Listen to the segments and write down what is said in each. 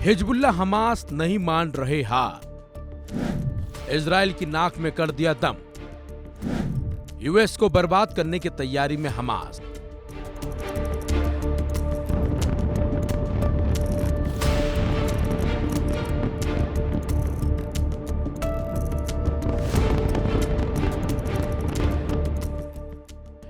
Hezbollah Hamas नहीं मान रहे हार, इजराइल की नाक में कर दिया दम, यूएस को बर्बाद करने की तैयारी में हमास।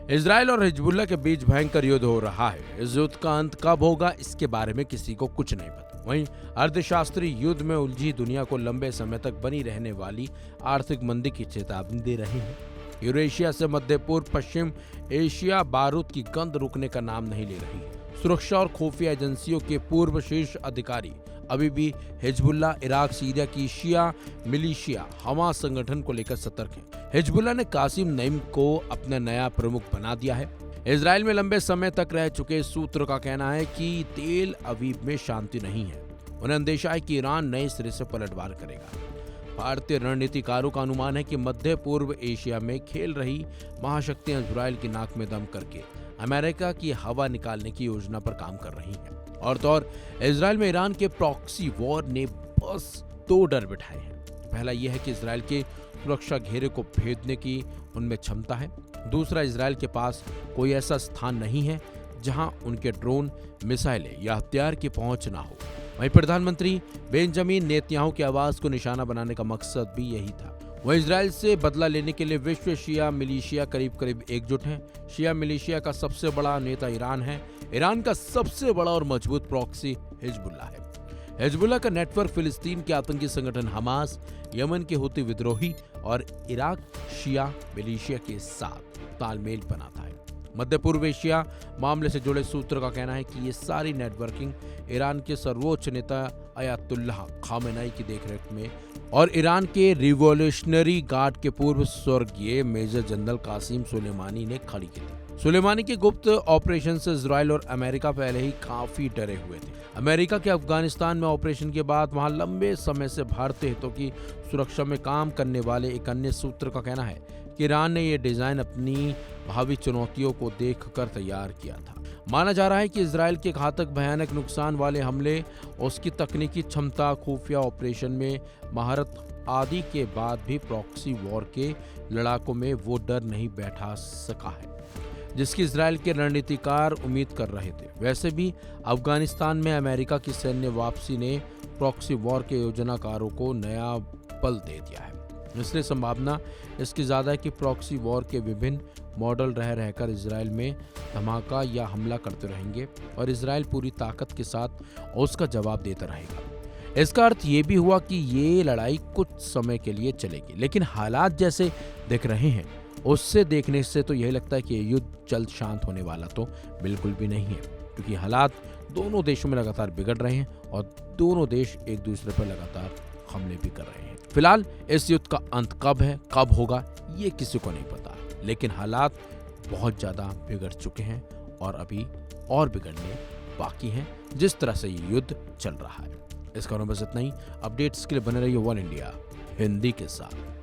इजराइल और हिजबुल्लाह के बीच भयंकर युद्ध हो रहा है। इस युद्ध का अंत कब होगा, इसके बारे में किसी को कुछ नहीं पता। वहीं अर्थशास्त्री युद्ध में उलझी दुनिया को लंबे समय तक बनी रहने वाली आर्थिक मंदी की चेतावनी दे रहे हैं। यूरेशिया से मध्य पूर्व पश्चिम एशिया बारूद की गंध रुकने का नाम नहीं ले रही है। सुरक्षा और खुफिया एजेंसियों के पूर्व शीर्ष अधिकारी अभी भी हिजबुल्लाह, इराक, सीरिया की शिया मिलिशिया हमास संगठन को लेकर सतर्क हैं। हिजबुल्लाह ने कासिम नईम को अपना नया प्रमुख बना दिया है। इजराइल में लंबे समय तक रह चुके सूत्र का कहना है कि तेल अवीव में शांति नहीं है। उन्हें अंदेशा है कि ईरान नए सिरे से पलटवार करेगा। भारतीय रणनीतिकारों का अनुमान है कि मध्य पूर्व एशिया में खेल रही महाशक्तियां इजराइल की नाक में दम करके अमेरिका की हवा निकालने की योजना पर काम कर रही हैं। और तो और इजराइल में ईरान के प्रॉक्सी वॉर ने बस दो डर बिठाए हैं। पहला यह है कि इजराइल के सुरक्षा घेरे को भेदने की उनमें क्षमता है। दूसरा, इजराइल के पास कोई ऐसा स्थान नहीं है जहां उनके ड्रोन, मिसाइलें या हथियार की पहुंच ना हो। वहीं प्रधानमंत्री बेंजामिन नेतन्याहू की आवाज को निशाना बनाने का मकसद भी यही था। वह इजराइल से बदला लेने के लिए विश्व शिया मिलिशिया करीब एकजुट हैं। शिया मिलिशिया का सबसे बड़ा नेता ईरान है। ईरान का सबसे बड़ा और मजबूत प्रॉक्सी हिजबुल्लाह है। हिजबुल्लाह का नेटवर्क फिलिस्तीन के आतंकी संगठन हमास, यमन के हुती विद्रोही और इराक शिया मिलिशिया के साथ तालमेल बनाता है। मध्य पूर्व एशिया मामले से जुड़े सूत्र का कहना है कि ये सारी नेटवर्किंग ईरान के सर्वोच्च नेता अयातुल्लाह खामेनेई की देखरेख में और ईरान के रिवॉल्यूशनरी गार्ड के पूर्व स्वर्गीय मेजर जनरल कासिम सुलेमानी ने खड़ी की थी। सुलेमानी के गुप्त ऑपरेशन से इजराइल और अमेरिका पहले ही काफी डरे हुए थे। अमेरिका के अफगानिस्तान में ऑपरेशन के बाद वहां लंबे समय से भारतीय हितों की सुरक्षा में काम करने वाले एक अन्य सूत्र का कहना है कि ईरान ने यह डिजाइन अपनी भावी चुनौतियों को देखकर तैयार किया था। माना जा रहा है कि इजराइल के घातक भयानक नुकसान वाले हमले, उसकी तकनीकी क्षमता, खुफिया ऑपरेशन में महारत आदि के बाद भी प्रॉक्सी वॉर के लड़ाकों में वो डर नहीं बैठा सका है जिसकी इजराइल के रणनीतिकार उम्मीद कर रहे थे। वैसे भी अफगानिस्तान में अमेरिका की सैन्य वापसी ने प्रॉक्सी वॉर के योजनाकारों को नया बल दे दिया है। इसलिए संभावना इसकी ज्यादा है कि प्रॉक्सी वॉर के विभिन्न मॉडल रह रहकर इजराइल में धमाका या हमला करते रहेंगे और इजराइल पूरी ताकत के साथ उसका जवाब देता रहेगा। इसका अर्थ ये भी हुआ कि ये लड़ाई कुछ समय के लिए चलेगी, लेकिन हालात जैसे दिख रहे हैं उससे देखने से तो यही लगता है कि ये युद्ध जल्द शांत होने वाला तो बिल्कुल भी नहीं है, क्योंकि हालात दोनों देशों में लगातार बिगड़ रहे हैं और दोनों देश एक दूसरे पर लगातार हमले भी कर रहे हैं। फिलहाल इस युद्ध का अंत कब है, कब होगा, ये किसी को नहीं पता, लेकिन हालात बहुत ज्यादा बिगड़ चुके हैं और अभी और बिगड़ने बाकी हैं जिस तरह से ये युद्ध चल रहा है। इस खबर में बस इतना ही। अपडेट्स के लिए बने रहिए वन इंडिया हिंदी के साथ।